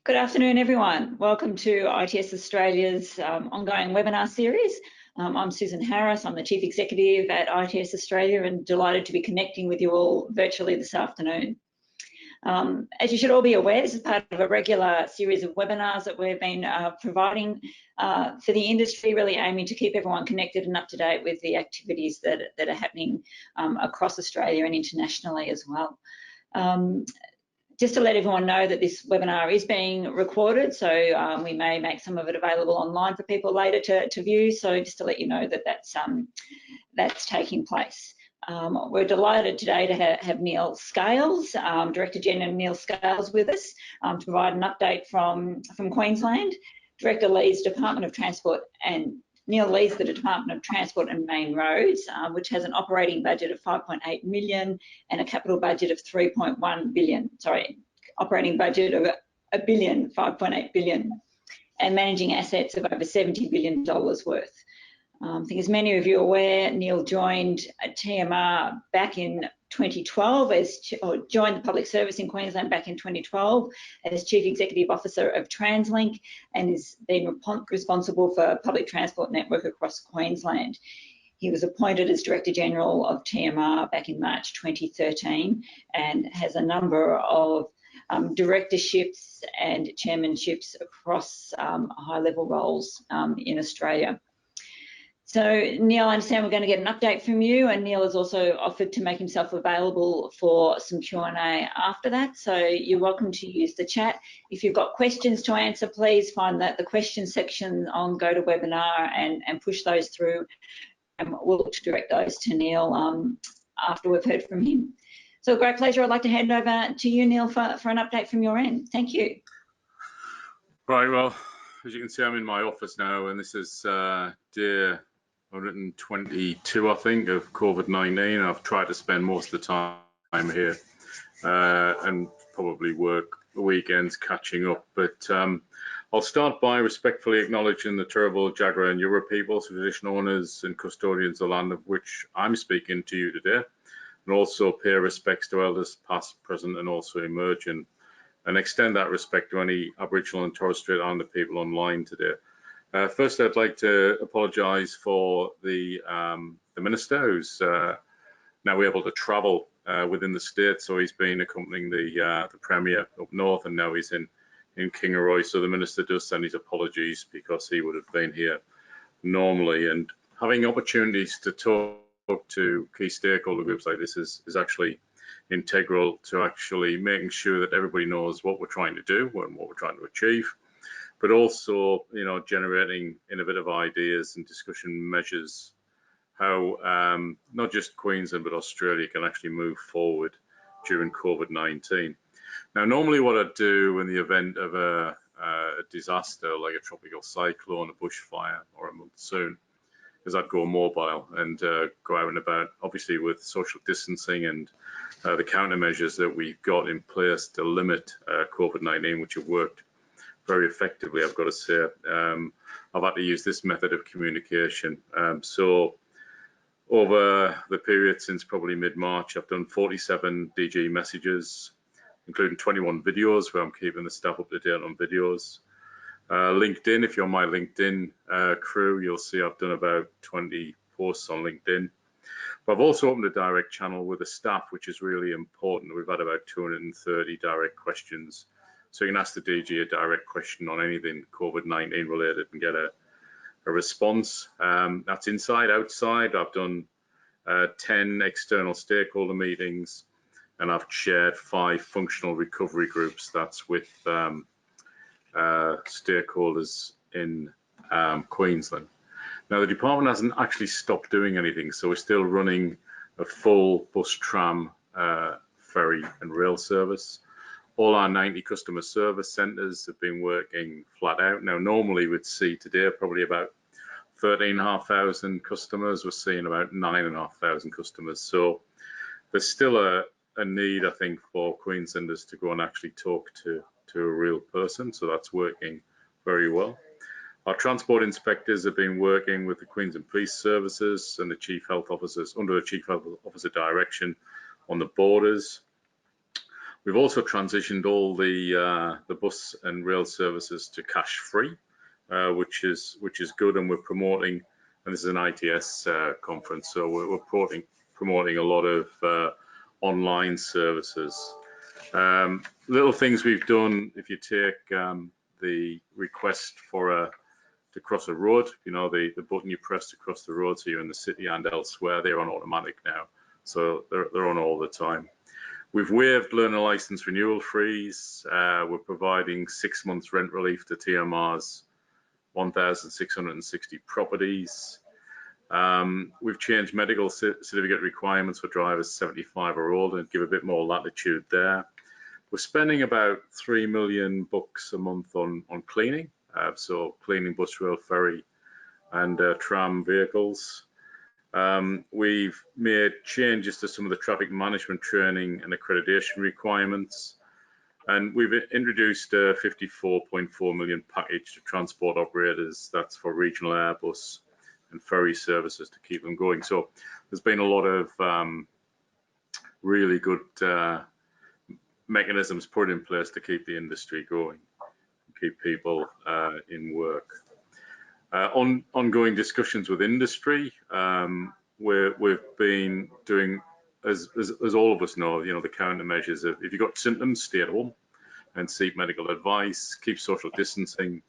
Good afternoon, everyone. Welcome to ITS Australia's ongoing webinar series. I'm Susan Harris. I'm the Chief Executive at ITS Australia and delighted to be connecting with you all virtually this afternoon. As you should all be aware, this is part of a regular series of webinars that we've been providing for the industry, really aiming to keep everyone connected and up to date with the activities that are happening across Australia and internationally as well. Just to let everyone know that this webinar is being recorded, so we may make some of it available online for people later to view. So just to let you know that that's taking place. We're delighted today to have Neil Scales, Director General Neil Scales, with us to provide an update from Queensland. Director leads Department of Transport, and Neil leads the Department of Transport and Main Roads, which has an operating budget of 5.8 million and a capital budget of 3.1 billion. Sorry, operating budget of a billion, 5.8 billion, and managing assets of over $70 billion worth. I think as many of you are aware, Neil joined TMR back in 2012 or joined the public service in Queensland back in 2012 as Chief Executive Officer of TransLink, and has been responsible for public transport network across Queensland. He was appointed as Director General of TMR back in March 2013 and has a number of directorships and chairmanships across high-level roles in Australia. So Neil, I understand we're going to get an update from you, and Neil has also offered to make himself available for some Q&A after that. So you're welcome to use the chat. If you've got questions to answer, please find the questions section on GoToWebinar and push those through, and we'll look to direct those to Neil after we've heard from him. So a great pleasure. I'd like to hand over to you, Neil, for an update from your end. Thank you. Right, well, as you can see, I'm in my office now, and this is day 122, I think, of COVID-19. I've tried to spend most of the time here and probably work the weekends catching up. But I'll start by respectfully acknowledging the Turrbal, Jagera and Yura peoples, traditional owners and custodians of the land of which I'm speaking to you today, and also pay respects to elders past, present and also emerging, and extend that respect to any Aboriginal and Torres Strait Islander people online today. First, I'd like to apologise for the Minister, who's now able to travel within the state. So he's been accompanying the Premier up north, and now he's in Kingaroy. So the Minister does send his apologies because he would have been here normally. And having opportunities to talk to key stakeholder groups like this is actually integral to actually making sure that everybody knows what we're trying to do and what we're trying to achieve, but also, you know, generating innovative ideas and discussion measures how not just Queensland but Australia can actually move forward during COVID-19. Now, normally what I'd do in the event of a disaster like a tropical cyclone, a bushfire or a monsoon is I'd go mobile and go out and about, obviously with social distancing and the countermeasures that we've got in place to limit COVID-19, which have worked very effectively, I've got to say. I've had to use this method of communication. So over the period since probably mid-March, I've done 47 DG messages, including 21 videos where I'm keeping the staff up to date on videos. LinkedIn, if you're on my LinkedIn crew, you'll see I've done about 20 posts on LinkedIn. But I've also opened a direct channel with the staff, which is really important. We've had about 230 direct questions. So you can ask the DG a direct question on anything COVID-19 related and get a response. That's inside, outside. I've done 10 external stakeholder meetings, and I've chaired 5 functional recovery groups. That's with stakeholders in Queensland. Now, the department hasn't actually stopped doing anything, so we're still running a full bus, tram, ferry and rail service. All our 90 customer service centres have been working flat out. Now, normally we'd see today probably about 13,500 customers. We're seeing about 9,500 customers. So there's still a need, I think, for Queenslanders to go and actually talk to a real person. So that's working very well. Our transport inspectors have been working with the Queensland Police Services and the Chief Health Officers under the Chief Health Officer direction on the borders. We've also transitioned all the bus and rail services to cash free, which is good, and we're promoting. And this is an ITS conference, so we're promoting a lot of online services. Little things we've done. If you take the request for to cross a road, you know, the button you press to cross the road, so you're in the city and elsewhere, they're on automatic now, so they're on all the time. We've waived learner license renewal fees. We're providing 6 months rent relief to TMR's 1,660 properties. We've changed medical certificate requirements for drivers 75 or older and give a bit more latitude there. We're spending about $3 million a month on cleaning, so cleaning bus, rail, ferry, and tram vehicles. We've made changes to some of the traffic management training and accreditation requirements, and we've introduced a $54.4 million package to transport operators. That's for regional Airbus and ferry services to keep them going. So there's been a lot of really good mechanisms put in place to keep the industry going, keep people in work. Ongoing discussions with industry. We've been doing, as all of us know, you know, the countermeasures of, if you've got symptoms, stay at home and seek medical advice, keep social distancing,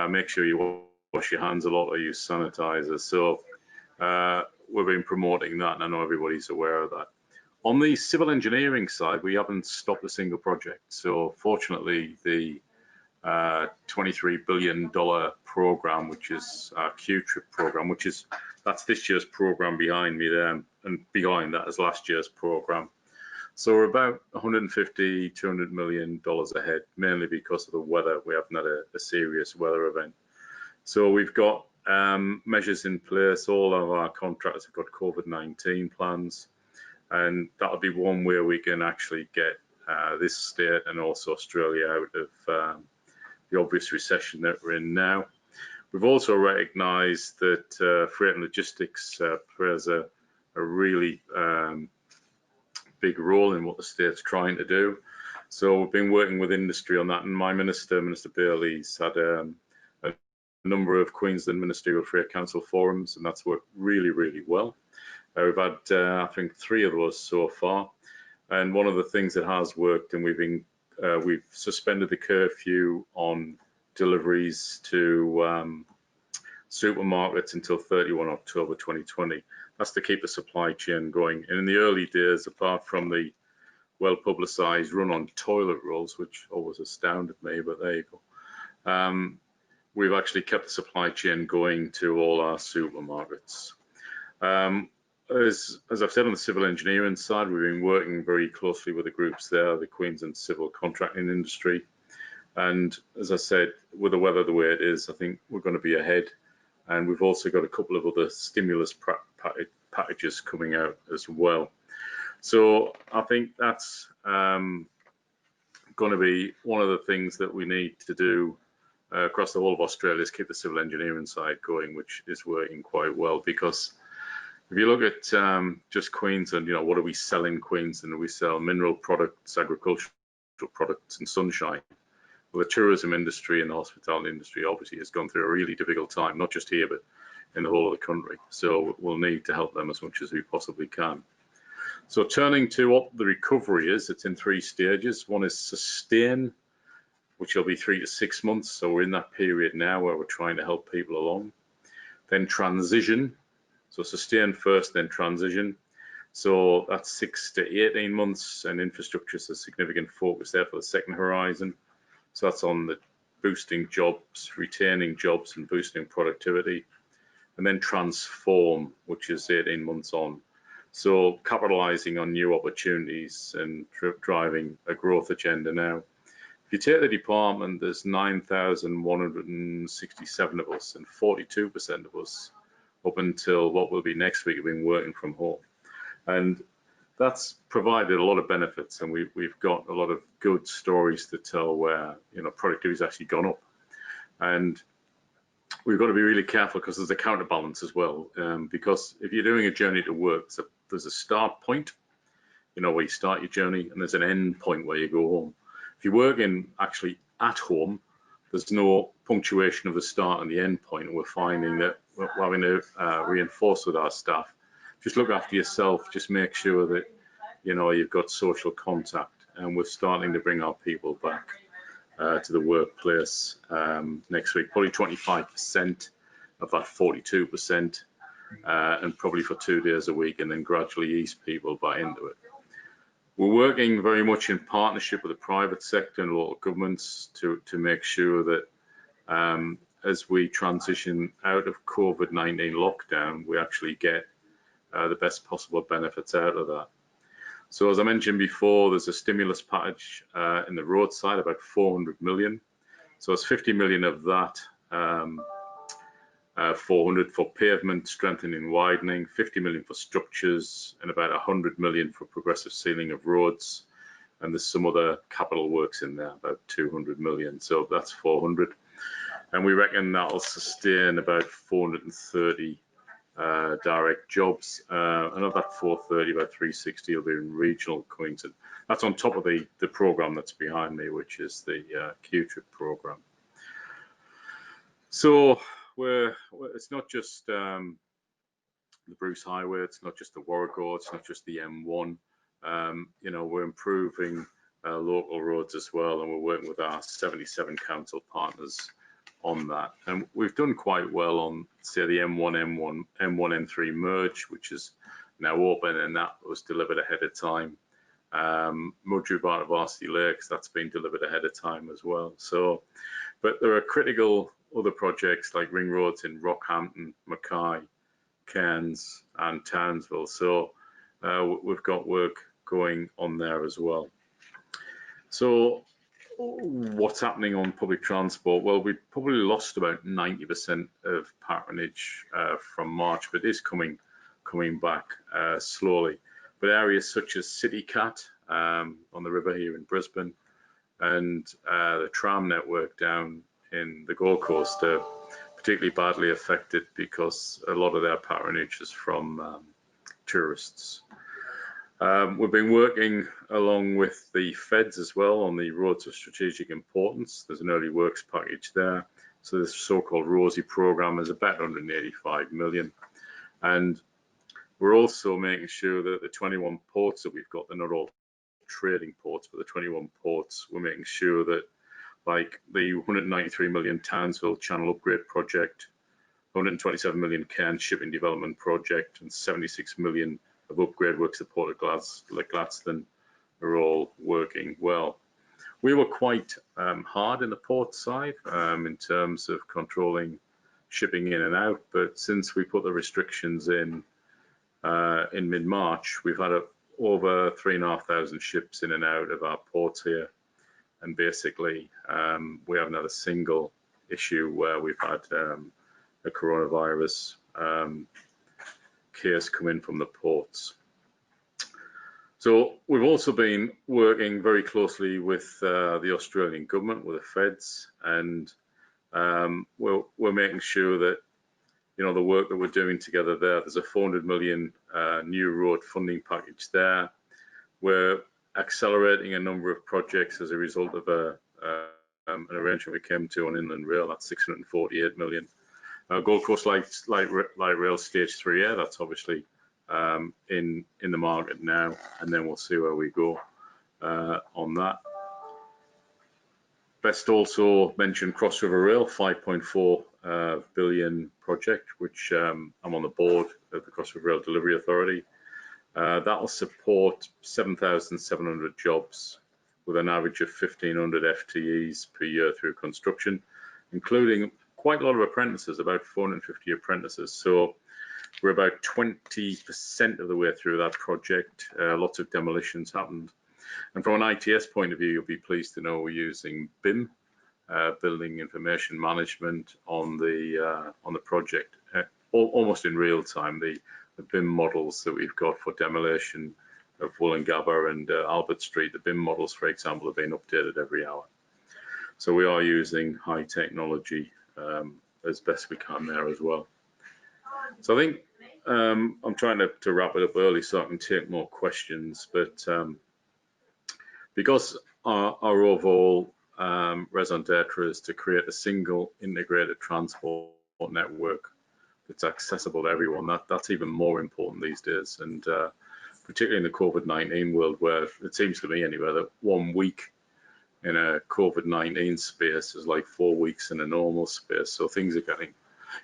make sure you wash your hands a lot or use sanitizer. So we've been promoting that, and I know everybody's aware of that. On the civil engineering side, we haven't stopped a single project. So fortunately, the $23 billion program, which is our Q-Trip program, that's this year's program behind me there, and behind that is last year's program. So we're about $150, $200 million ahead, mainly because of the weather. We haven't had a serious weather event. So we've got measures in place. All of our contractors have got COVID-19 plans, and that'll be one way we can actually get this state and also Australia out of the obvious recession that we're in now. We've also recognised that freight and logistics plays a really big role in what the state's trying to do. So we've been working with industry on that, and my minister, Minister Bailey's had a number of Queensland Ministerial Freight Council forums, and that's worked really, really well. We've had, I think, 3 of those so far, and one of the things that has worked, and we've suspended the curfew on deliveries to supermarkets until 31 October 2020. That's to keep the supply chain going. And in the early days, apart from the well-publicised run on toilet rolls, which always astounded me, but there you go, we've actually kept the supply chain going to all our supermarkets. As I've said, on the civil engineering side, we've been working very closely with the groups there, the Queensland civil contracting industry. And as I said, with the weather the way it is, I think we're going to be ahead. And we've also got a couple of other stimulus packages coming out as well. So I think that's going to be one of the things that we need to do across the whole of Australia, is keep the civil engineering side going, which is working quite well. Because if you look at just Queensland, you know, what do we sell in Queensland? We sell mineral products, agricultural products, and sunshine. Well, the tourism industry and the hospitality industry obviously has gone through a really difficult time, not just here, but in the whole of the country. So we'll need to help them as much as we possibly can. So turning to what the recovery is, it's in 3 stages. One is sustain, which will be 3 to 6 months. So we're in that period now where we're trying to help people along. Then transition. So sustain first, then transition. So that's 6 to 18 months, and infrastructure is a significant focus there for the second horizon. So that's on the boosting jobs, retaining jobs, and boosting productivity. And then transform, which is 18 months on. So capitalizing on new opportunities and driving a growth agenda now. If you take the department, there's 9,167 of us, and 42% of us up until what will be next week have been working from home. And that's provided a lot of benefits, and we've got a lot of good stories to tell where, you know, productivity's actually gone up. And we've got to be really careful because there's a counterbalance as well. Because if you're doing a journey to work, there's a start point. where you start your journey, and there's an end point where you go home. If you're working actually at home, there's no punctuation of the start and the end point, and we're finding that we're having to reinforce with our staff. Just look after yourself, just make sure that you've got social contact, and we're starting to bring our people back to the workplace next week, probably 25% of that 42%, and probably for 2 days a week, and then gradually ease people back into it. We're working very much in partnership with the private sector and local governments to make sure that as we transition out of COVID-19 lockdown, we actually get the best possible benefits out of that. So as I mentioned before, there's a stimulus package in the roadside, about 400 million. So it's 50 million of that, 400 for pavement, strengthening, widening, 50 million for structures, and about 100 million for progressive sealing of roads. And there's some other capital works in there, about 200 million. So that's 400. And we reckon that'll sustain about 430 direct jobs, and of that 430, about 360 will be in regional Queensland. That's on top of the program that's behind me, which is the Q-Trip program. So it's not just the Bruce Highway, it's not just the Warrego, it's not just the M1. We're improving local roads as well, and we're working with our 77 council partners on that, and we've done quite well on, say, the M1 M3 merge, which is now open, and that was delivered ahead of time. Mudgee Bar to Varsity Lakes, that's been delivered ahead of time as well. So, but there are critical other projects like ring roads in Rockhampton, Mackay, Cairns, and Townsville. So we've got work going on there as well. So what's happening on public transport? Well, we probably lost about 90% of patronage from March, but it is coming back slowly. But areas such as CityCat on the river here in Brisbane, and the tram network down in the Gold Coast are particularly badly affected because a lot of their patronage is from tourists. We've been working along with the feds as well on the roads of strategic importance. There's an early works package there. So this so-called ROSI program is about 185 million. And we're also making sure that the 21 ports that we've got, they're not all trading ports, but the 21 ports, we're making sure that, like the 193 million Townsville Channel Upgrade Project, 127 million Cairns Shipping Development Project, and 76 million of upgrade works at Port of Gladstone are all working well. We were quite hard in the port side in terms of controlling shipping in and out, but since we put the restrictions in mid-March, we've had over 3,500 ships in and out of our ports here, and basically we haven't had a single issue where we've had a coronavirus case come in from the ports. So we've also been working very closely with the Australian government, with the feds, and we're making sure that the work that we're doing together there's a 400 million new road funding package there. We're accelerating a number of projects as a result of an arrangement we came to on Inland Rail. That's 648 million. Gold Coast Light Rail Stage 3A, that's obviously in the market now, and then we'll see where we go on that. Best also mentioned Cross River Rail, 5.4 billion project, which I'm on the board of the Cross River Rail Delivery Authority. That will support 7,700 jobs with an average of 1,500 FTEs per year through construction, including quite a lot of apprentices, about 450 apprentices. So we're about 20% of the way through that project. Lots of demolitions happened. And from an ITS point of view, you'll be pleased to know we're using BIM, Building Information Management, on the project, almost in real time. The BIM models that we've got for demolition of Wollongabba and Albert Street, the BIM models, for example, are being updated every hour. So we are using high technology as best we can there as well. So I think I'm trying to wrap it up early so I can take more questions, but because our overall raison d'etre is to create a single integrated transport network that's accessible to everyone, that's even more important these days. And particularly in the COVID-19 world, where it seems to me anyway that 1 week in a COVID-19 space is like 4 weeks in a normal space. So things are getting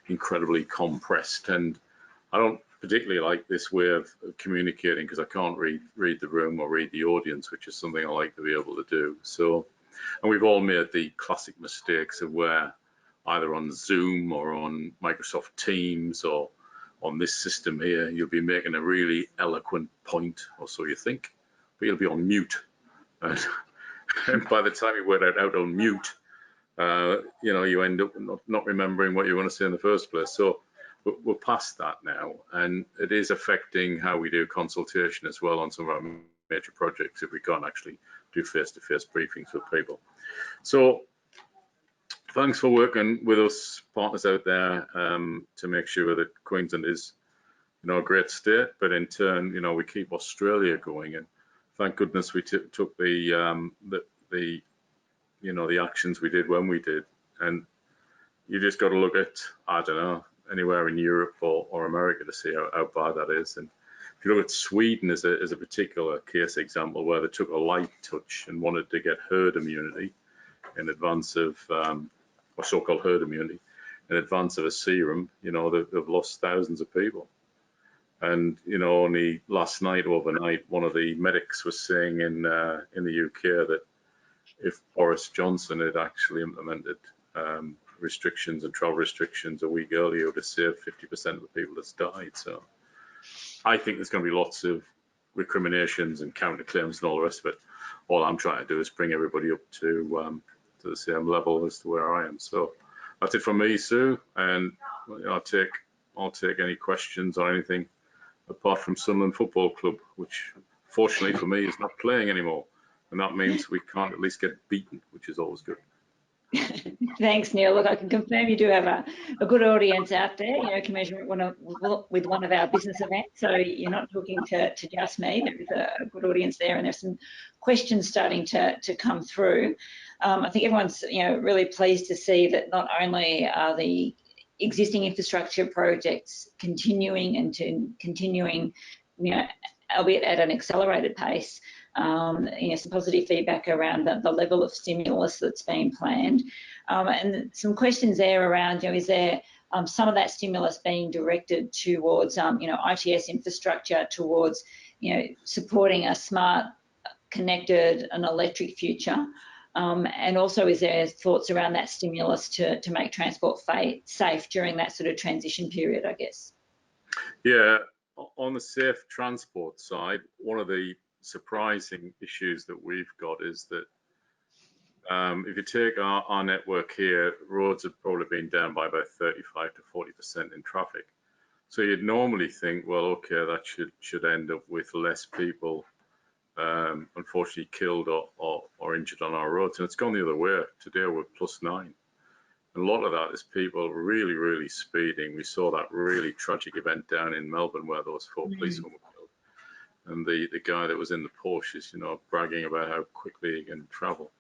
incredibly compressed, and I don't particularly like this way of communicating because I can't read the room or read the audience, which is something I like to be able to do. So, and we've all made the classic mistakes of where either on Zoom or on Microsoft Teams or on this system here, you'll be making a really eloquent point, or so you think, but you'll be on mute. And by the time you work out on mute, you know, you end up not remembering what you want to say in the first place. So we're past that now, and it is affecting how we do consultation as well on some of our major projects if we can't actually do face-to-face briefings with people. So thanks for working with us partners out there to make sure that Queensland is, you know, a great state, but in turn, you know, we keep Australia going. And thank goodness we took the you know, the actions we did when we did. And you just got to look at, I don't know, anywhere in Europe or America to see how bad that is. And if you look at Sweden as a particular case example where they took a light touch and wanted to get herd immunity in advance of, or so-called herd immunity, in advance of a serum, you know, they've lost thousands of people. And, you know, only last night, overnight, one of the medics was saying in the UK that if Boris Johnson had actually implemented restrictions and travel restrictions a week earlier, it would have saved 50% of the people that's died. So I think there's going to be lots of recriminations and counterclaims and all the rest of it. All I'm trying to do is bring everybody up to the same level as to where I am. So that's it from me, Sue, and I'll take any questions or anything apart from Sunderland Football Club, which fortunately for me is not playing anymore. And that means we can't at least get beaten, which is always good. Thanks, Neil. Look, I can confirm you do have a good audience out there, you know, commensurate with one of our business events. So you're not talking to just me. There is a good audience there, and there's some questions starting to come through. I think everyone's, you know, really pleased to see that not only are the existing infrastructure projects continuing, you know, albeit at an accelerated pace. You know, some positive feedback around the level of stimulus that's been planned, and some questions there around, you know, is there some of that stimulus being directed towards, you know, ITS infrastructure, towards, you know, supporting a smart, connected and electric future, and also is there thoughts around that stimulus to make transport safe during that sort of transition period, I guess? Yeah, on the safe transport side, one of the surprising issues that we've got is that if you take our network here, roads have probably been down by about 35 to 40% in traffic. So you'd normally think, well, okay, that should end up with less people unfortunately killed or injured on our roads. And it's gone the other way. Today we're +9. And a lot of that is people really speeding. We saw that really tragic event down in Melbourne where those 4 policemen were killed. And the guy that was in the Porsche is, you know, bragging about how quickly he can travel.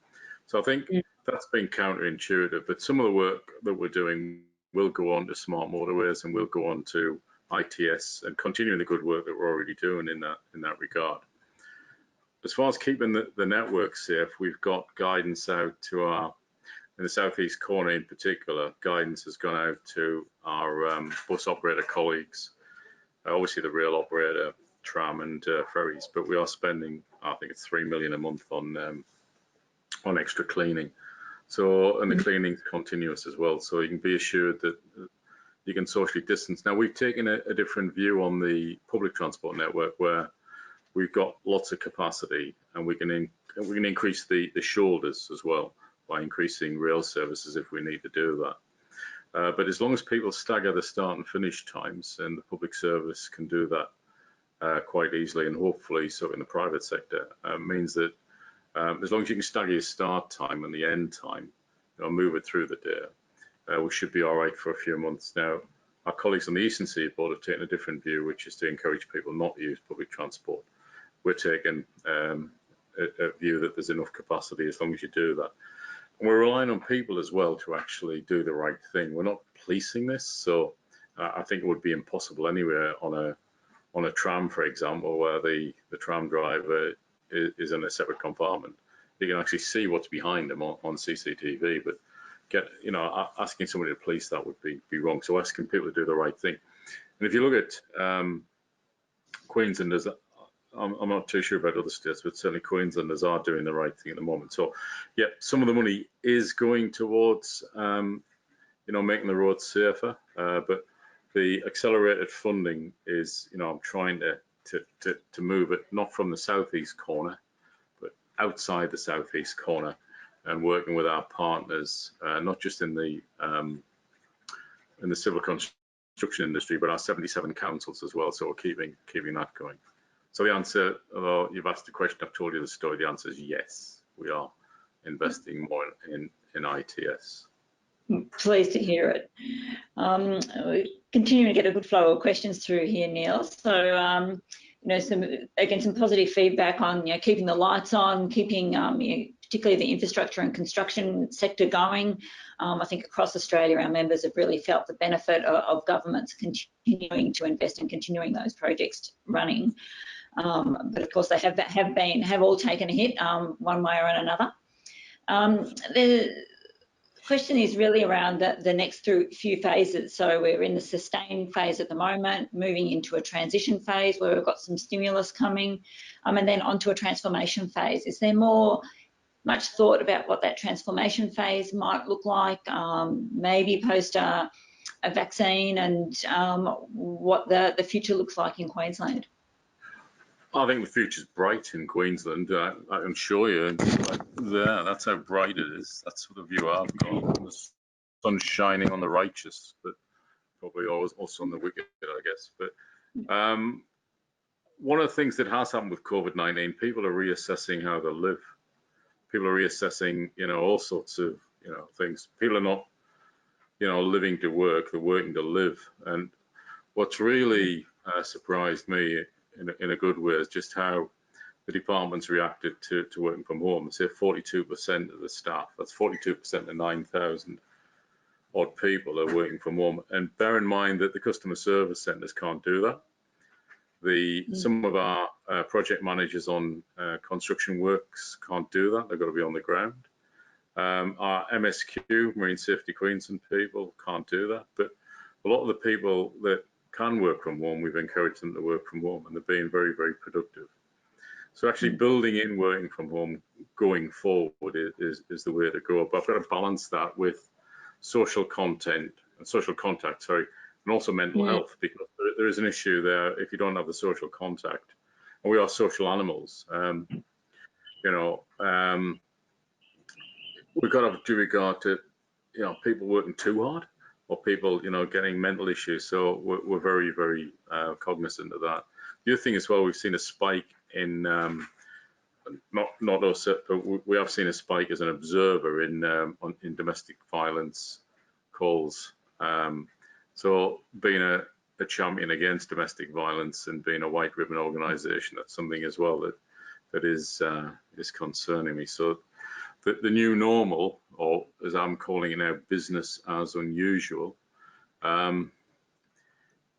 So I think that's been counterintuitive, but some of the work that we're doing will go on to smart motorways and will go on to ITS and continuing the good work that we're already doing in that regard. As far as keeping the network safe, we've got guidance out to in the southeast corner in particular, guidance has gone out to our bus operator colleagues, obviously the rail operator, tram and ferries, but we are spending, I think it's 3 million a month on extra cleaning. So, and the cleaning's continuous as well. So you can be assured that you can socially distance. Now we've taken a different view on the public transport network where we've got lots of capacity and we can increase the shoulders as well by increasing rail services if we need to do that. But as long as people stagger the start and finish times, and the public service can do that quite easily, and hopefully so in the private sector, means that as long as you can stagger your start time and the end time, you know, move it through the day, we should be all right for a few months. Now, our colleagues on the Eastern Seaboard have taken a different view, which is to encourage people not to use public transport. We're taking a view that there's enough capacity as long as you do that. And we're relying on people as well to actually do the right thing. We're not policing this, so I think it would be impossible anywhere on a tram, for example, where the tram driver is in a separate compartment. You can actually see what's behind them on CCTV, but asking somebody to police that would be wrong. So asking people to do the right thing. And if you look at Queenslanders, I'm not too sure about other states, but certainly Queenslanders are doing the right thing at the moment. So yeah, some of the money is going towards making the roads safer, but the accelerated funding is, I'm trying to move it not from the southeast corner, but outside the southeast corner, and working with our partners, not just in the civil construction industry, but our 77 councils as well. So we're keeping that going. So the answer, although you've asked the question, I've told you the story. The answer is yes, we are investing more in ITS. Pleased to hear it. We're continuing to get a good flow of questions through here, Neil. So, some positive feedback on keeping the lights on, keeping particularly the infrastructure and construction sector going. I think across Australia, our members have really felt the benefit of governments continuing to invest and continuing those projects running. But of course, they have all taken a hit one way or another. The question is really around the next few phases. So we're in the sustain phase at the moment, moving into a transition phase where we've got some stimulus coming, and then onto a transformation phase. Is there much thought about what that transformation phase might look like, maybe post a vaccine, and what the future looks like in Queensland? I think the future's bright in Queensland. I can show you there. That's how bright it is. That's the view I've got. The sun's shining on the righteous, but probably also on the wicked, I guess. But one of the things that has happened with COVID-19, people are reassessing how they live. People are reassessing, all sorts of, things. People are not, living to work. They're working to live. And what's really surprised me in a good way is just how the departments reacted to working from home. Say 42% of the staff, that's 42% of 9,000 odd people are working from home. And bear in mind that the customer service centres can't do that. Some of our project managers on construction works can't do that. They've got to be on the ground. Our MSQ, Marine Safety Queensland people, can't do that. But a lot of the people that can work from home, we've encouraged them to work from home, and they're being very, very productive. So actually building in working from home going forward is the way to go. But I've got to balance that with social contact, and also mental health, because there is an issue there if you don't have the social contact. And we are social animals. We've got to have due regard to people working too hard, or people getting mental issues. So we're very, very cognizant of that. The other thing as well, we've seen a spike in not us, but we have seen a spike as an observer in domestic violence calls. So being a champion against domestic violence and being a white ribbon organisation, that's something as well that is concerning me. So the new normal, or as I'm calling it now, business as unusual,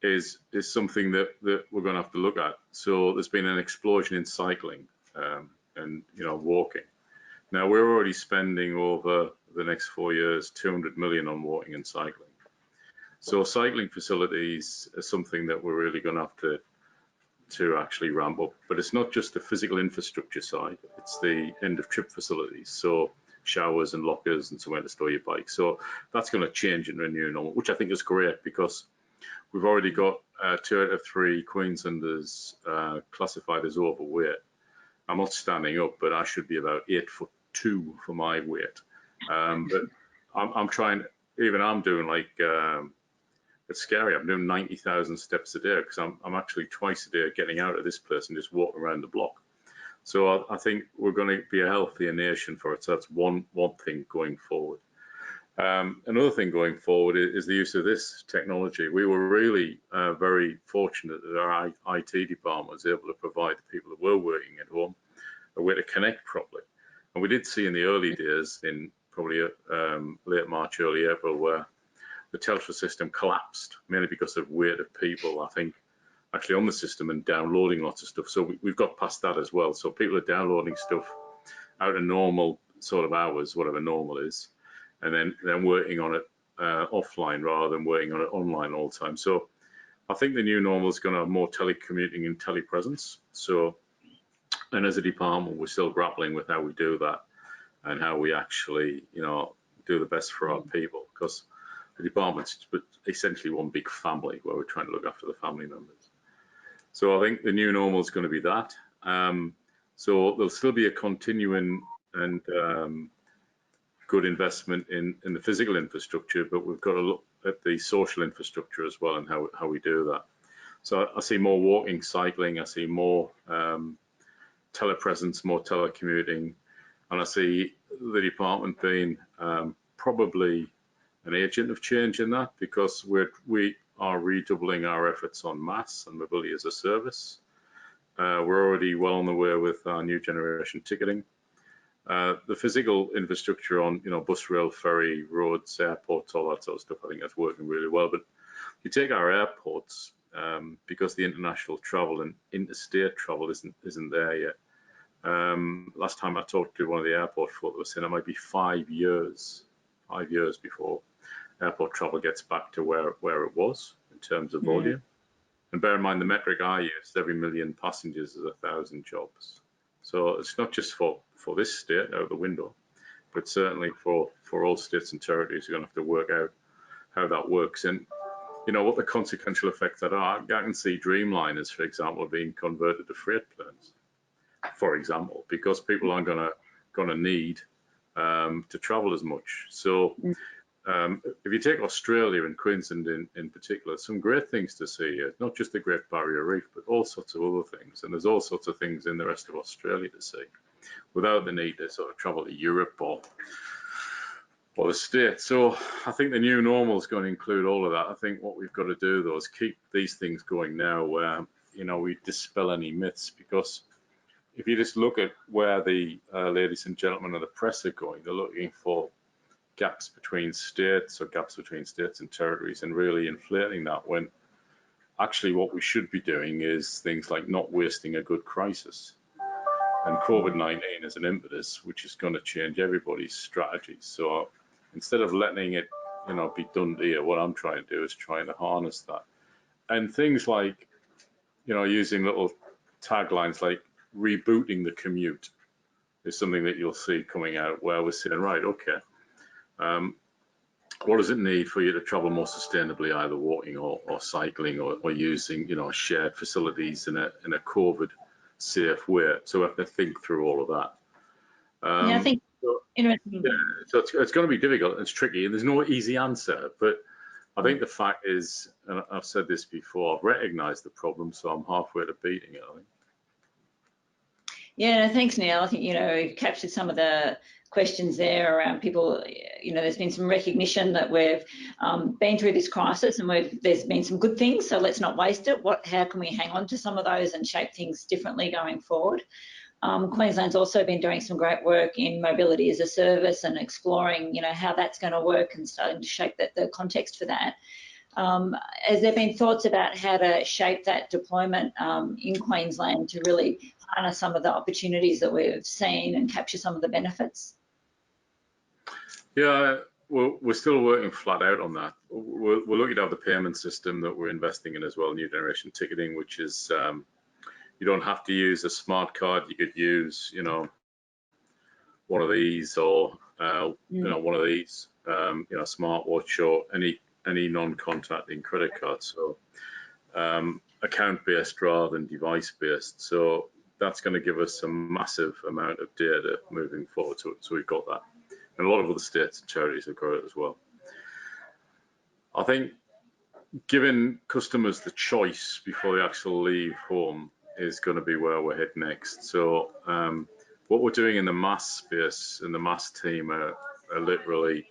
is something that we're going to have to look at. So there's been an explosion in cycling and walking. Now we're already spending over the next 4 years 200 million on walking and cycling. So cycling facilities are something that we're really going to have to actually ramp up. But it's not just the physical infrastructure side, it's the end of trip facilities. So showers and lockers and somewhere to store your bike. So that's going to change in the new normal, which I think is great, because we've already got 2 out of 3 Queenslanders classified as overweight. I'm not standing up, but I should be about 8'2" for my weight. But I'm trying, even I'm doing like, it's scary. I'm doing 90,000 steps a day, because I'm actually twice a day getting out of this place and just walking around the block. So I think we're going to be a healthier nation for it. So that's one thing going forward. Another thing going forward is the use of this technology. We were really very fortunate that our IT department was able to provide the people that were working at home a way to connect properly. And we did see in the early days, in probably late March, early April, where the Telstra system collapsed, mainly because of weight of people, I think, actually on the system and downloading lots of stuff. So we've got past that as well. So people are downloading stuff out of normal sort of hours, whatever normal is, and then working on it offline rather than working on it online all the time. So I think the new normal is going to have more telecommuting and telepresence. So, and as a department, we're still grappling with how we do that and how we actually, do the best for our people, because the department's essentially one big family where we're trying to look after the family members. So I think the new normal is going to be that. So there'll still be a continuing and good investment in the physical infrastructure, but we've got to look at the social infrastructure as well and how we do that. So I see more walking, cycling, I see more telepresence, more telecommuting, and I see the department being probably an agent of change in that, because we are redoubling our efforts on mass and mobility as a service. We're already well on the way with our new generation ticketing. The physical infrastructure on, bus, rail, ferry, roads, airports, all that sort of stuff, I think that's working really well. But you take our airports, because the international travel and interstate travel isn't there yet. Last time I talked to one of the airport folk, they were saying it might be 5 years before airport travel gets back to where it was in terms of volume. And bear in mind, the metric I use, every million passengers is 1,000 jobs. So it's not just for this state out the window, but certainly for all states and territories, you're going to have to work out how that works. And what the consequential effects that are. I can see Dreamliners, for example, being converted to freight planes, for example, because people aren't going to need to travel as much. So if you take Australia and Queensland in particular, some great things to see here, not just the Great Barrier Reef, but all sorts of other things. And there's all sorts of things in the rest of Australia to see without the need to sort of travel to Europe or the States. So I think the new normal is going to include all of that. I think what we've got to do, though, is keep these things going now where, we dispel any myths, because if you just look at where the ladies and gentlemen of the press are going, they're looking for gaps between states or gaps between states and territories and really inflating that, when actually what we should be doing is things like not wasting a good crisis. And COVID-19 is an impetus which is going to change everybody's strategies. So instead of letting it, be done here, what I'm trying to do is trying to harness that. And things like, using little taglines like rebooting the commute is something that you'll see coming out, where we're saying, right, okay, what does it need for you to travel more sustainably, either walking or cycling or using, shared facilities in a COVID safe way? So we have to think through all of that. I think interesting. Yeah, so it's going to be difficult. It's tricky, and there's no easy answer. But I think the fact is, and I've said this before, I've recognised the problem, so I'm halfway to beating it, I think. Yeah, thanks, Neil. I think, you captured some of the questions there around people. There's been some recognition that we've been through this crisis, and there's been some good things, so let's not waste it. How can we hang on to some of those and shape things differently going forward? Queensland's also been doing some great work in mobility as a service and exploring, how that's going to work and starting to shape the context for that. Has there been thoughts about how to shape that deployment in Queensland to really harness some of the opportunities that we've seen and capture some of the benefits? Yeah, we're still working flat out on that. We're looking to have the payment system that we're investing in as well, new generation ticketing, which is you don't have to use a smart card. You could use, one of these or one of these, smartwatch or any non-contacting credit card. So account-based rather than device-based. So that's going to give us a massive amount of data moving forward. So we've got that. And a lot of other states and charities have got it as well. I think giving customers the choice before they actually leave home is going to be where we're heading next. So what we're doing in the mass space, and the mass team are literally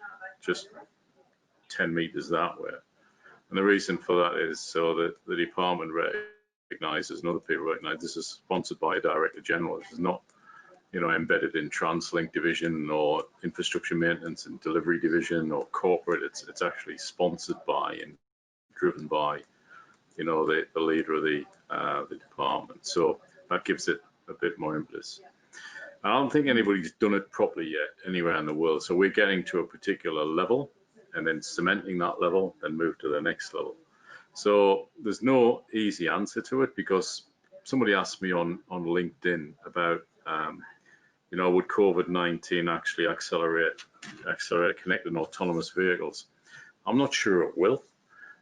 just 10 meters that way. And the reason for that is so that the department recognizes and other people recognize this is sponsored by a Director General. This is not, you know, embedded in Translink division or infrastructure maintenance and delivery division or corporate. It's actually sponsored by and driven by, you know, the leader of the department. So that gives it a bit more impetus. I don't think anybody's done it properly yet anywhere in the world. So we're getting to a particular level and then cementing that level, then move to the next level. So there's no easy answer to it, because somebody asked me on LinkedIn about, you know, would COVID-19 actually accelerate connected and autonomous vehicles? I'm not sure it will.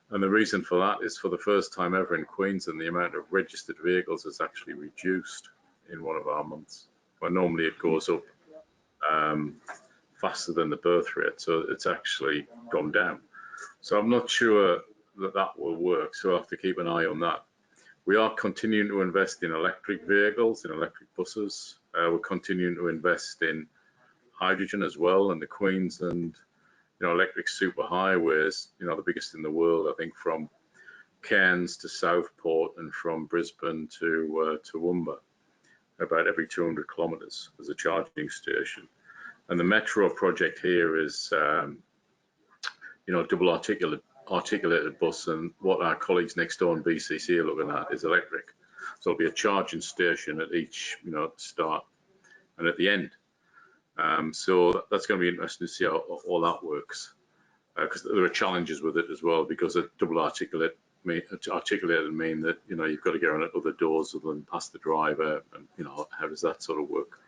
And the reason for that is, for the first time ever in Queensland, the amount of registered vehicles is actually reduced in one of our months, where normally it goes up faster than the birth rate. So it's actually gone down. So I'm not sure that that will work. So I'll have to keep an eye on that. We are continuing to invest in electric vehicles, in electric buses. We're continuing to invest in hydrogen as well, and the Queensland, you know, electric superhighways, you know, the biggest in the world, I think, from Cairns to Southport and from Brisbane to Toowoomba, about every 200 kilometres there's a charging station. And the metro project here is, you know, double articulated bus, and what our colleagues next door in BCC are looking at is electric. So there'll be a charging station at each, you know, start and at the end. So that's going to be interesting to see how all that works, because there are challenges with it as well, because a double articulated mean that, you know, you've got to get on at other doors other than past the driver, and, you know, how does that sort of work?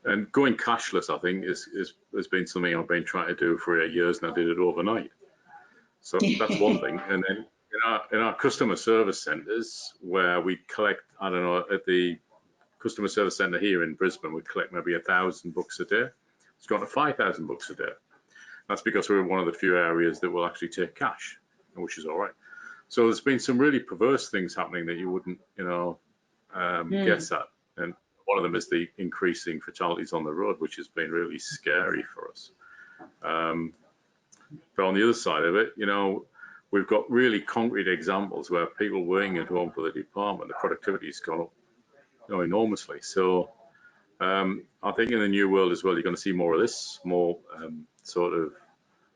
And going cashless, I think, has been something I've been trying to do for 8 years, and I did it overnight. So that's one thing. And then in our customer service centres, where we collect, I don't know, at the customer service centre here in Brisbane, we collect maybe 1,000 books a day. It's gone to 5,000 books a day. That's because we're one of the few areas that will actually take cash, which is all right. So there's been some really perverse things happening that you wouldn't, you know, guess at. And one of them is the increasing fatalities on the road, which has been really scary for us. But on the other side of it, you know, we've got really concrete examples where people working at home for the department, the productivity has gone up, you know, enormously. So I think in the new world as well, you're going to see more of this, more sort of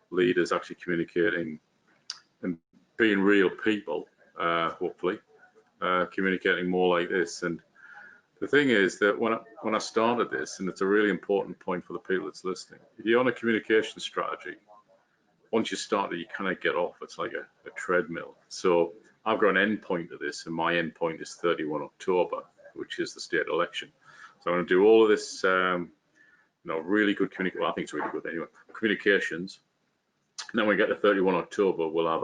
leaders actually communicating and being real people, hopefully, communicating more like this. And the thing is that when I started this, and it's a really important point for the people that's listening, if you're on a communication strategy, once you start it, you kind of get off. It's like a treadmill. So I've got an end point to this, and my end point is 31 October, which is the state election. So I'm going to do all of this, you know, really good communication. Well, I think it's really good anyway. Communications. And then when we get to 31 October, we'll have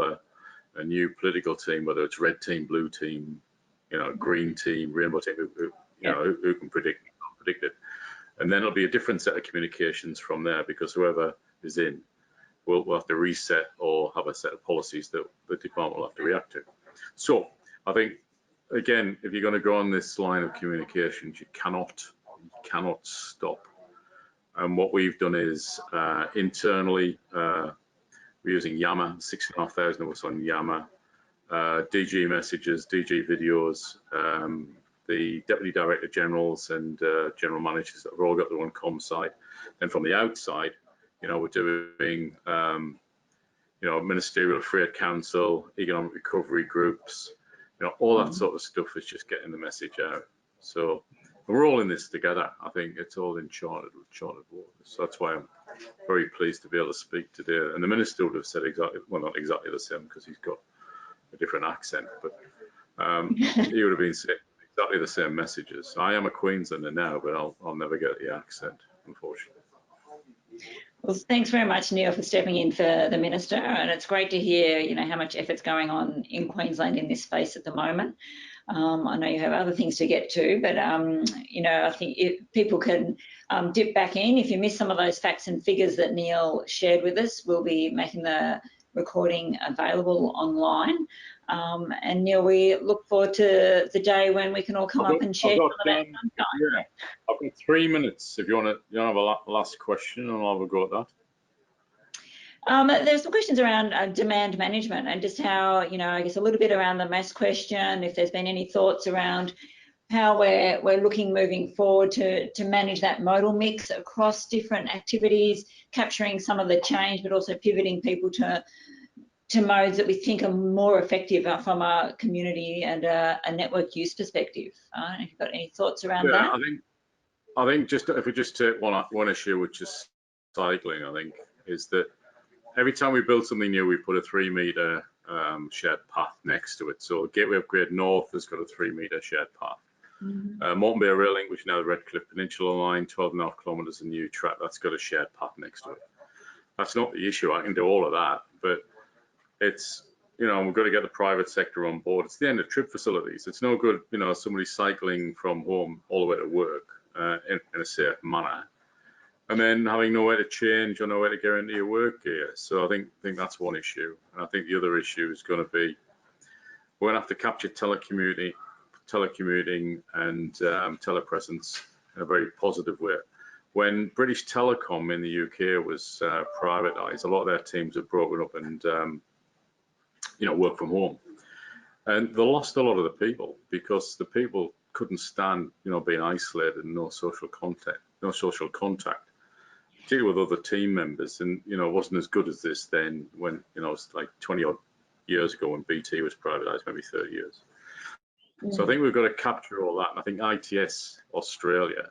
a new political team, whether it's red team, blue team, you know, green team, rainbow team, you know, who can predict it. And then it'll be a different set of communications from there, because whoever is in, we'll have to reset or have a set of policies that the department will have to react to. So I think, again, if you're going to go on this line of communications, you cannot stop. And what we've done is internally, we're using Yammer, 6,500 of us on Yammer, DG messages, DG videos, the Deputy Director Generals and General Managers that have all got their own comm site. And from the outside, you know, we're doing, you know, Ministerial Freight Council, economic recovery groups, you know, all that sort of stuff is just getting the message out. So we're all in this together. I think it's all in charted waters. So that's why I'm very pleased to be able to speak today. And the Minister would have said exactly, well, not exactly the same, because he's got a different accent, but he would have been saying exactly the same messages. I am a Queenslander now, but I'll never get the accent, unfortunately. Well, thanks very much, Neil, for stepping in for the Minister, and it's great to hear, you know, how much effort's going on in Queensland in this space at the moment. I know you have other things to get to, but, you know, I think if people can dip back in. If you missed some of those facts and figures that Neil shared with us, we'll be making the recording available online. And Neil, we look forward to the day when we can all come up and share some of that sunshine. Yeah, I've got 3 minutes if you want to have a last question, and I'll have a go at that. There's some questions around demand management and just how, I guess a little bit around the mass question, if there's been any thoughts around how we're looking moving forward to manage that modal mix across different activities, capturing some of the change, but also pivoting people to modes that we think are more effective from a community and a network use perspective. If you've got any thoughts around that? I think just if we just take one issue, which is cycling, I think, is that every time we build something new, we put a 3 metre shared path next to it. So Gateway Upgrade North has got a 3 metre shared path. Moreton Bay Rail Link, which is now the Redcliffe Peninsula line, 12.5 kilometres of new track, that's got a shared path next to it. That's not the issue. I can do all of that, but it's, we've got to get the private sector on board. It's the end of trip facilities. It's no good, somebody cycling from home all the way to work in a safe manner, and then having nowhere to change or nowhere to get into your work gear. So I think that's one issue. And I think the other issue is going to be, we're going to have to capture telecommuting and telepresence in a very positive way. When British Telecom in the UK was privatised, a lot of their teams have broken up and work from home, and they lost a lot of the people because the people couldn't stand being isolated and no social contact, particularly with other team members. And it wasn't as good as this then when it's like 20 odd years ago when BT was privatised, maybe 30 years. So I think we've got to capture all that. And I think ITS Australia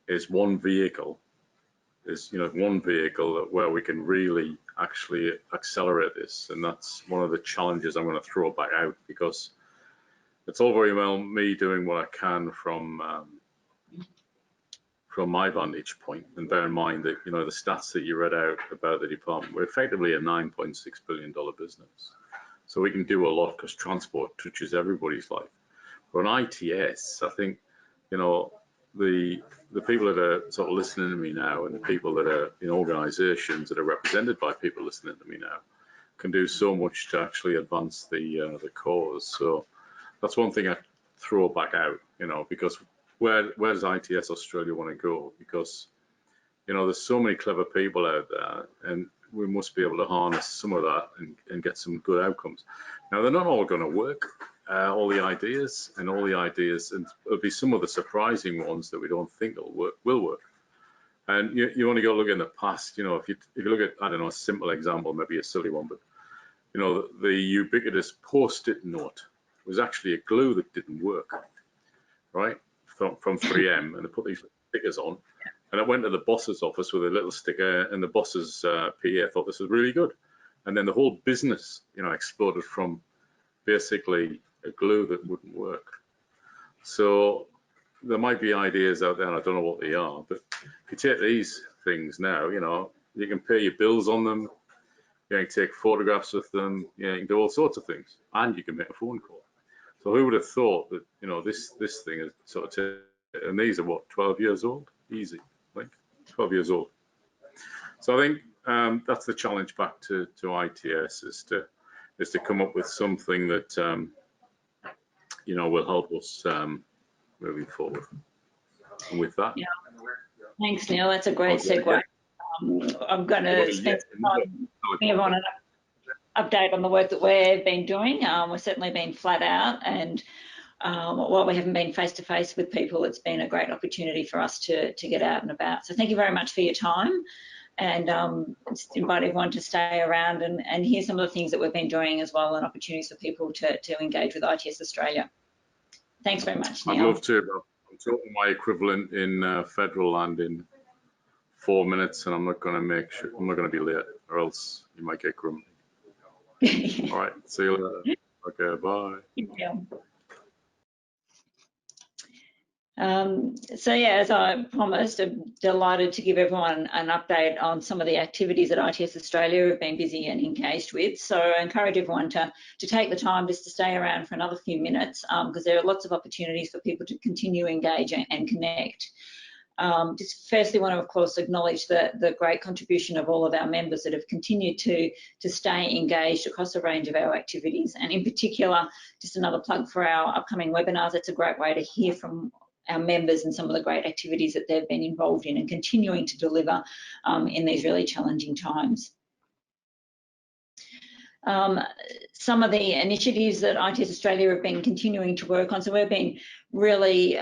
is one vehicle, where we can really actually accelerate this. And that's one of the challenges I'm going to throw back out, because it's all very well me doing what I can from my vantage point. And bear in mind that, the stats that you read out about the department, we're effectively a $9.6 billion business. So we can do a lot because transport touches everybody's life. But on ITS, I think, the people that are sort of listening to me now, and the people that are in organisations that are represented by people listening to me now, can do so much to actually advance the cause. So that's one thing I throw back out, because where does ITS Australia want to go? Because there's so many clever people out there, and we must be able to harness some of that and get some good outcomes. Now, they're not all going to work, all the ideas, and there'll be some of the surprising ones that we don't think will work. And you only got to look in the past. If you look at, I don't know, a simple example, maybe a silly one, but the ubiquitous Post-it note was actually a glue that didn't work, right? From 3M, and they put these stickers on. And I went to the boss's office with a little sticker, and the boss's PA thought this was really good. And then the whole business, exploded from basically a glue that wouldn't work. So there might be ideas out there, and I don't know what they are, but if you take these things now, you can pay your bills on them, you can take photographs with them, you can do all sorts of things, and you can make a phone call. So who would have thought that, this thing is sort of, and these are what, 12 years old? Easy. Like 12 years old. So I think that's the challenge back to ITS, is to come up with something that will help us moving forward. And with that, thanks, Neil. That's a great segue. I'm going to spend some time giving everyone an update on the work that we've been doing. We've certainly been flat out, and while we haven't been face to face with people, it's been a great opportunity for us to get out and about. So thank you very much for your time, and just invite everyone to stay around and hear some of the things that we've been doing as well, and opportunities for people to engage with ITS Australia. Thanks very much, Neil. I'd love to. I'm talking my equivalent in federal land in 4 minutes, and I'm not going to be late, or else you might get grumpy. All right, see you later. Okay, bye. Yeah. So yeah, as I promised, I'm delighted to give everyone an update on some of the activities that ITS Australia have been busy and engaged with. So I encourage everyone to take the time just to stay around for another few minutes, because there are lots of opportunities for people to continue engaging and connect. Just firstly want to, of course, acknowledge the great contribution of all of our members that have continued to stay engaged across a range of our activities. And in particular, just another plug for our upcoming webinars. It's a great way to hear from our members and some of the great activities that they've been involved in and continuing to deliver in these really challenging times. Some of the initiatives that ITS Australia have been continuing to work on, so we've been really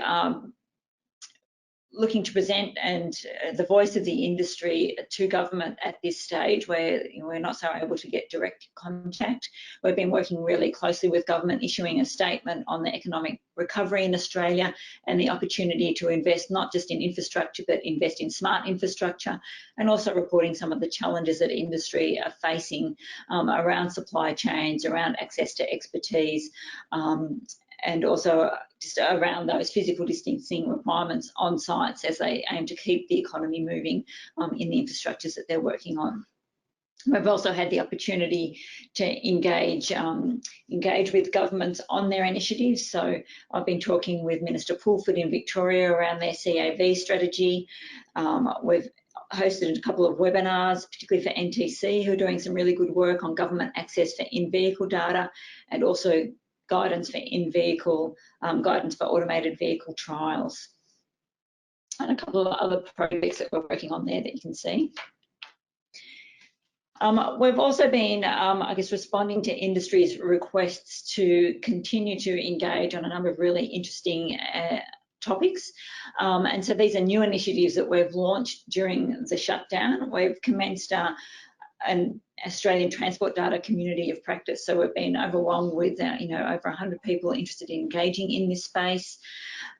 looking to present and the voice of the industry to government at this stage where we're not so able to get direct contact. We've been working really closely with government, issuing a statement on the economic recovery in Australia and the opportunity to invest not just in infrastructure but invest in smart infrastructure, and also reporting some of the challenges that industry are facing around supply chains, around access to expertise, and also just around those physical distancing requirements on sites as they aim to keep the economy moving in the infrastructures that they're working on. We've also had the opportunity to engage with governments on their initiatives. So I've been talking with Minister Pulford in Victoria around their CAV strategy. We've hosted a couple of webinars, particularly for NTC, who are doing some really good work on government access for in-vehicle data, and also guidance for in-vehicle, guidance for automated vehicle trials, and a couple of other projects that we're working on there that you can see. We've also been, I guess, responding to industry's requests to continue to engage on a number of really interesting topics. And so these are new initiatives that we've launched during the shutdown. We've commenced an Australian transport data community of practice. So we've been overwhelmed with over 100 people interested in engaging in this space.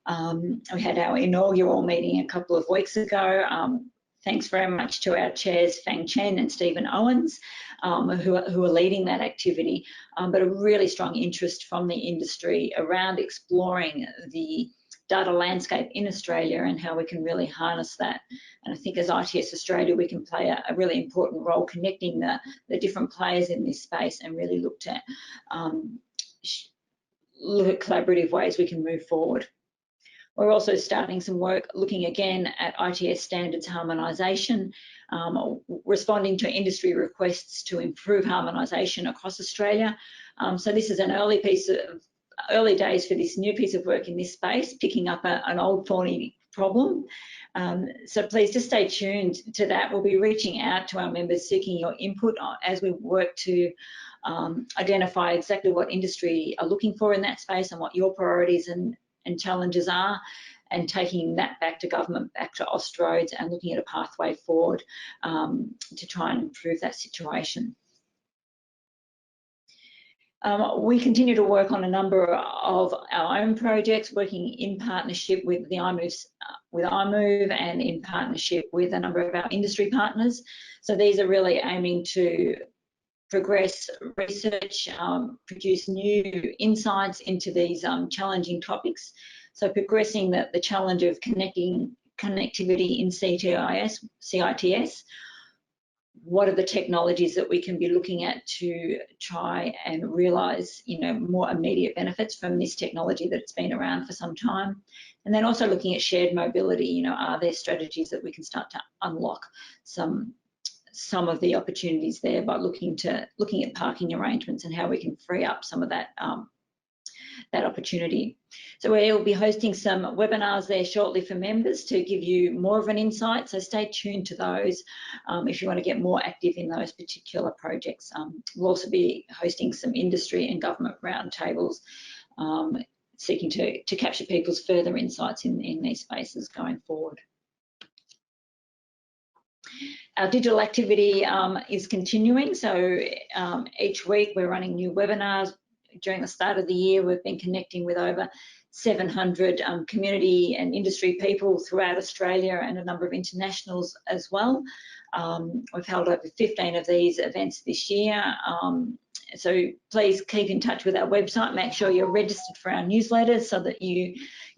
We had our inaugural meeting a couple of weeks ago. Thanks very much to our chairs, Fang Chen and Stephen Owens, who are leading that activity, but a really strong interest from the industry around exploring the data landscape in Australia and how we can really harness that. And I think as ITS Australia, we can play a really important role connecting the different players in this space and really look at collaborative ways we can move forward. We're also starting some work looking again at ITS standards harmonisation, responding to industry requests to improve harmonisation across Australia. So this is an early days for this new piece of work in this space, picking up an old thorny problem. So please just stay tuned to that. We'll be reaching out to our members, seeking your input as we work to identify exactly what industry are looking for in that space and what your priorities and challenges are, and taking that back to government, back to Austroads, and looking at a pathway forward to try and improve that situation. We continue to work on a number of our own projects, working in partnership with the iMove and in partnership with a number of our industry partners. So these are really aiming to progress research, produce new insights into these challenging topics. So progressing the challenge of connectivity in CITS. What are the technologies that we can be looking at to try and realise, more immediate benefits from this technology that's been around for some time? And then also looking at shared mobility. Are there strategies that we can start to unlock some of the opportunities there by looking at parking arrangements and how we can free up some of that that opportunity. So we'll be hosting some webinars there shortly for members to give you more of an insight. So stay tuned to those if you want to get more active in those particular projects. We'll also be hosting some industry and government roundtables, seeking to capture people's further insights in these spaces going forward. Our digital activity is continuing. So each week we're running new webinars. During the start of the year, we've been connecting with over 700 community and industry people throughout Australia and a number of internationals as well. We've held over 15 of these events this year. So please keep in touch with our website. Make sure you're registered for our newsletters so that you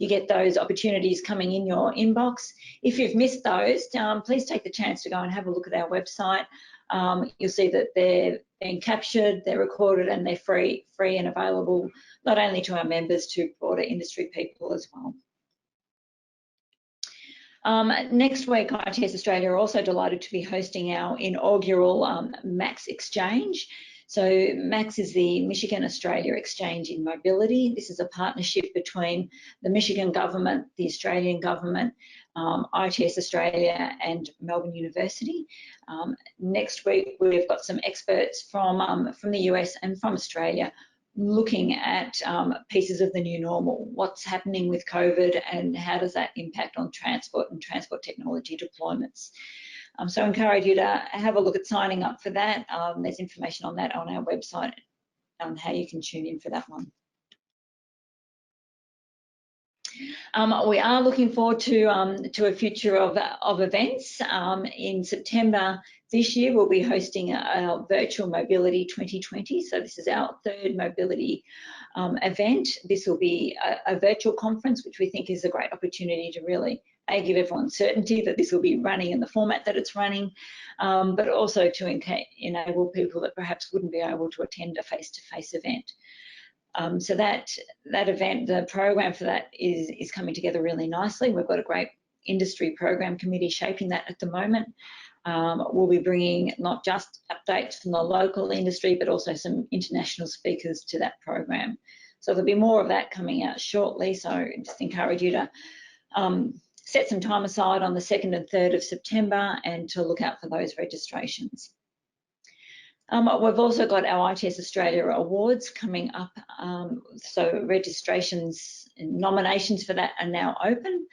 get those opportunities coming in your inbox. If you've missed those, please take the chance to go and have a look at our website. You'll see that they're being captured, they're recorded, and they're free and available not only to our members, to broader industry people as well. Next week, ITS Australia are also delighted to be hosting our inaugural Max Exchange. So MAX is the Michigan Australia Exchange in Mobility. This is a partnership between the Michigan government, the Australian government, ITS Australia and Melbourne University. Next week we've got some experts from the US and from Australia looking at pieces of the new normal, what's happening with COVID and how does that impact on transport and transport technology deployments. So I encourage you to have a look at signing up for that. There's information on that on our website on how you can tune in for that one. We are looking forward to a future of events. In September this year, we'll be hosting our Virtual Mobility 2020. So this is our third mobility event. This will be a virtual conference, which we think is a great opportunity to really give everyone certainty that this will be running in the format that it's running, but also to enable people that perhaps wouldn't be able to attend a face-to-face event. So that event, the program for that is coming together really nicely. We've got a great industry program committee shaping that at the moment. We'll be bringing not just updates from the local industry, but also some international speakers to that program. So there'll be more of that coming out shortly. So I just encourage you to set some time aside on the 2nd and 3rd of September and to look out for those registrations. We've also got our ITS Australia Awards coming up. So registrations and nominations for that are now open.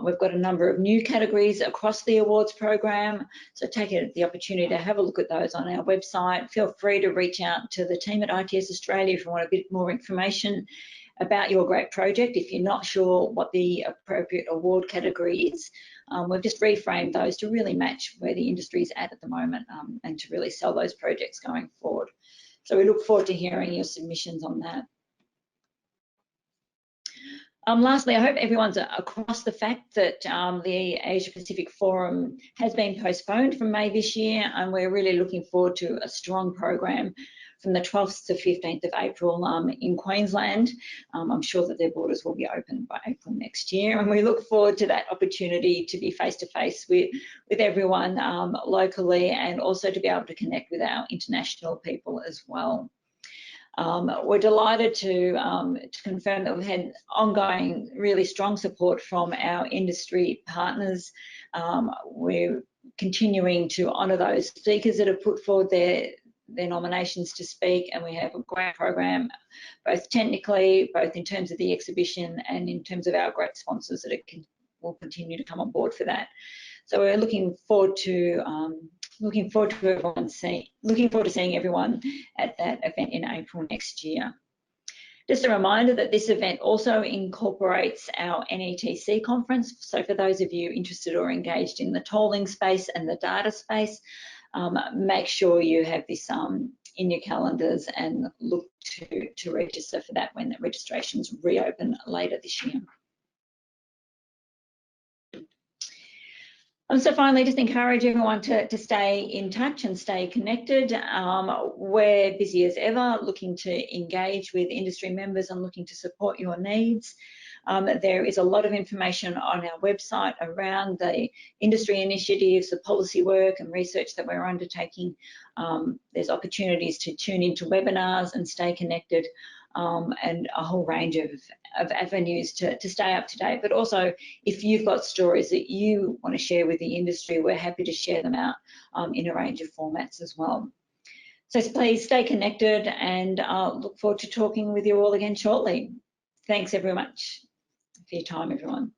We've got a number of new categories across the awards program. So take the opportunity to have a look at those on our website. Feel free to reach out to the team at ITS Australia if you want a bit more information about your great project. If you're not sure what the appropriate award category is, we've just reframed those to really match where the industry is at the moment and to really sell those projects going forward. So we look forward to hearing your submissions on that. Lastly, I hope everyone's across the fact that the Asia Pacific Forum has been postponed from May this year, and we're really looking forward to a strong program from the 12th to 15th of April in Queensland. I'm sure that their borders will be open by April next year, and we look forward to that opportunity to be face-to-face with everyone locally, and also to be able to connect with our international people as well. We're delighted to confirm that we've had ongoing really strong support from our industry partners. We're continuing to honour those speakers that have put forward their nominations to speak, and we have a great program, both technically, both in terms of the exhibition and in terms of our great sponsors that will continue to come on board for that. So we're looking forward to seeing everyone at that event in April next year. Just a reminder that this event also incorporates our NETC conference. So for those of you interested or engaged in the tolling space and the data space, make sure you have this in your calendars and look to register for that when the registrations reopen later this year. So finally, just encourage everyone to stay in touch and stay connected. We're busy as ever, looking to engage with industry members and looking to support your needs. There is a lot of information on our website around the industry initiatives, the policy work and research that we're undertaking. There's opportunities to tune into webinars and stay connected, and a whole range of avenues to stay up to date. But also, if you've got stories that you want to share with the industry, we're happy to share them out in a range of formats as well. So please stay connected, and look forward to talking with you all again shortly. Thanks very much for your time, everyone.